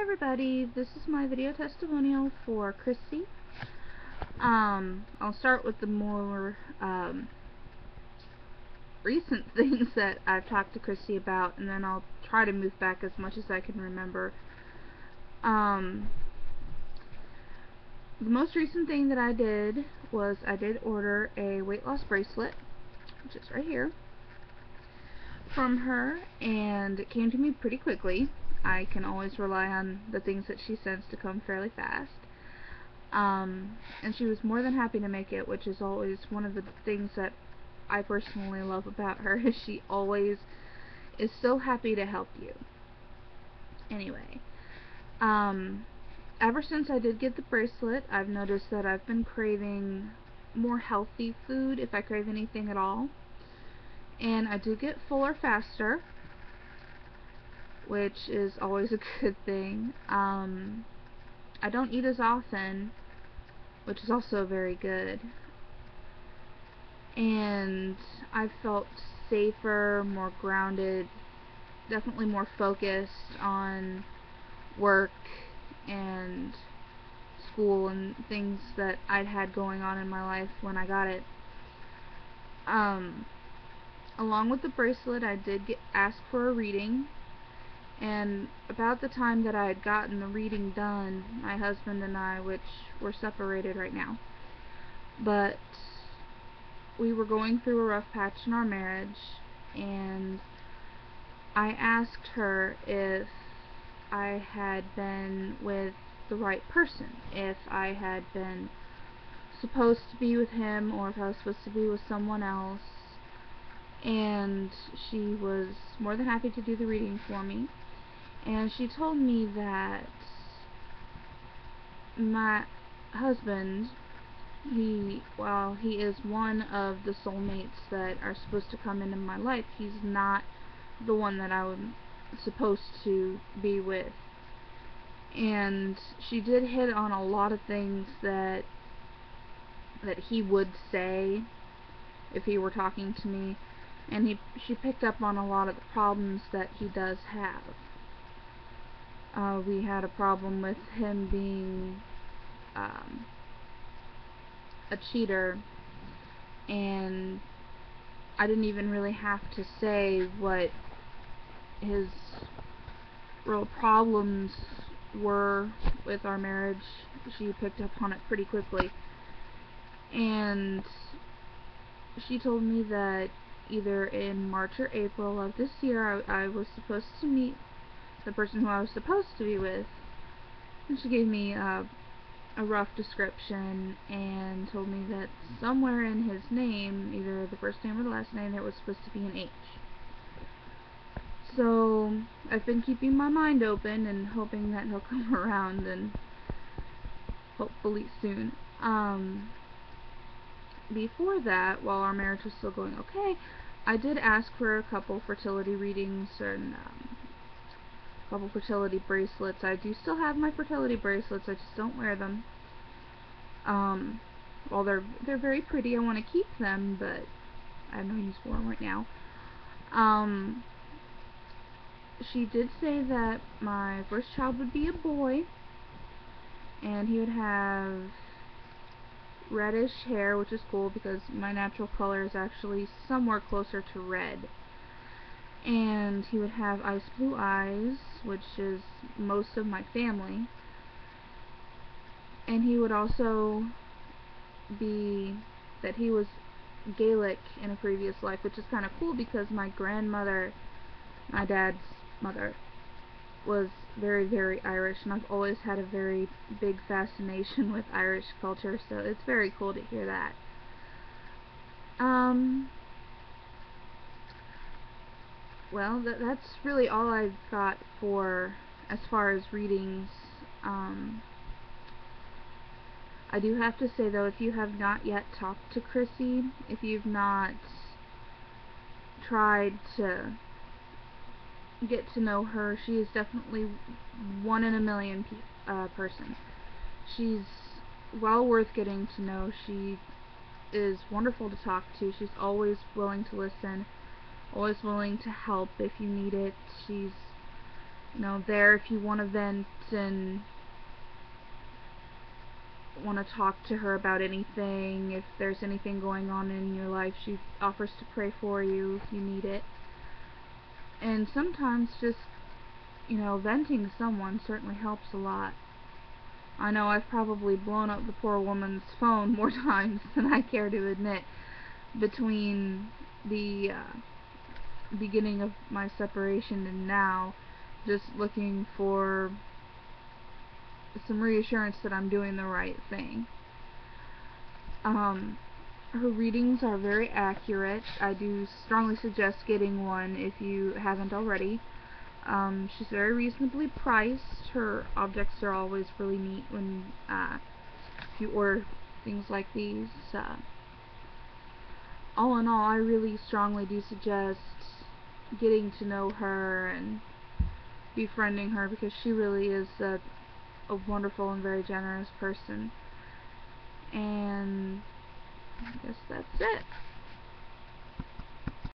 Hi everybody, this is my video testimonial for Chrissy. I'll start with the more recent things that I've talked to Chrissy about, and then I'll try to move back as much as I can remember. The most recent thing that I did was I did order a weight loss bracelet, which is right here, from her, and it came to me pretty quickly. I can always rely on the things that she sends to come fairly fast. And she was more than happy to make it, which is always one of the things that I personally love about her, is she always is so happy to help you. Anyway, ever since I did get the bracelet, I've noticed that I've been craving more healthy food, if I crave anything at all. And I do get fuller faster, which is always a good thing. I don't eat as often, which is also very good. And I've felt safer, more grounded, definitely more focused on work and school and things that I'd had going on in my life when I got it. Along with the bracelet, I did ask for a reading, and about the time that I had gotten the reading done, my husband and I, which we're separated right now, but we were going through a rough patch in our marriage, and I asked her if I had been with the right person, if I had been supposed to be with him, or if I was supposed to be with someone else. And she was more than happy to do the reading for me, and she told me that my husband, while he is one of the soulmates that are supposed to come into my life, he's not the one that I'm supposed to be with. And she did hit on a lot of things that he would say if he were talking to me, and she picked up on a lot of the problems that he does have. We had a problem with him being a cheater, and I didn't even really have to say what his real problems were with our marriage. She picked up on it pretty quickly, and she told me that either in March or April of this year I was supposed to meet the person who I was supposed to be with, and she gave me a rough description and told me that somewhere in his name, either the first name or the last name, there was supposed to be an H. So I've been keeping my mind open and hoping that he'll come around, and hopefully soon. Before that, while our marriage was still going okay, I did ask for a couple fertility readings and a couple fertility bracelets. I do still have my fertility bracelets, I just don't wear them. While they're very pretty, I want to keep them, but I have no use for them right now. She did say that my first child would be a boy, and he would have reddish hair, which is cool because my natural color is actually somewhere closer to red. And he would have ice blue eyes, which is most of my family. And he would also be that he was Gaelic in a previous life, which is kind of cool because my grandmother, my dad's mother, was very, very Irish, and I've always had a very big fascination with Irish culture, so it's very cool to hear that. Well, that's really all I've got for as far as readings. I do have to say, though, if you have not yet talked to Chrissy, if you've not tried to get to know her, she is definitely one in a million person. She's well worth getting to know. She is wonderful to talk to. She's always willing to listen, always willing to help if you need it. She's there if you want to vent and want to talk to her about anything. If there's anything going on in your life, she offers to pray for you if you need it. And sometimes just, venting to someone certainly helps a lot. I know I've probably blown up the poor woman's phone more times than I care to admit between the beginning of my separation and now, just looking for some reassurance that I'm doing the right thing. Her readings are very accurate. I do strongly suggest getting one if you haven't already. She's very reasonably priced. Her objects are always really neat when if you order things like these. All in all, I really strongly do suggest getting to know her and befriending her, because she really is a wonderful and very generous person. And I guess that's it.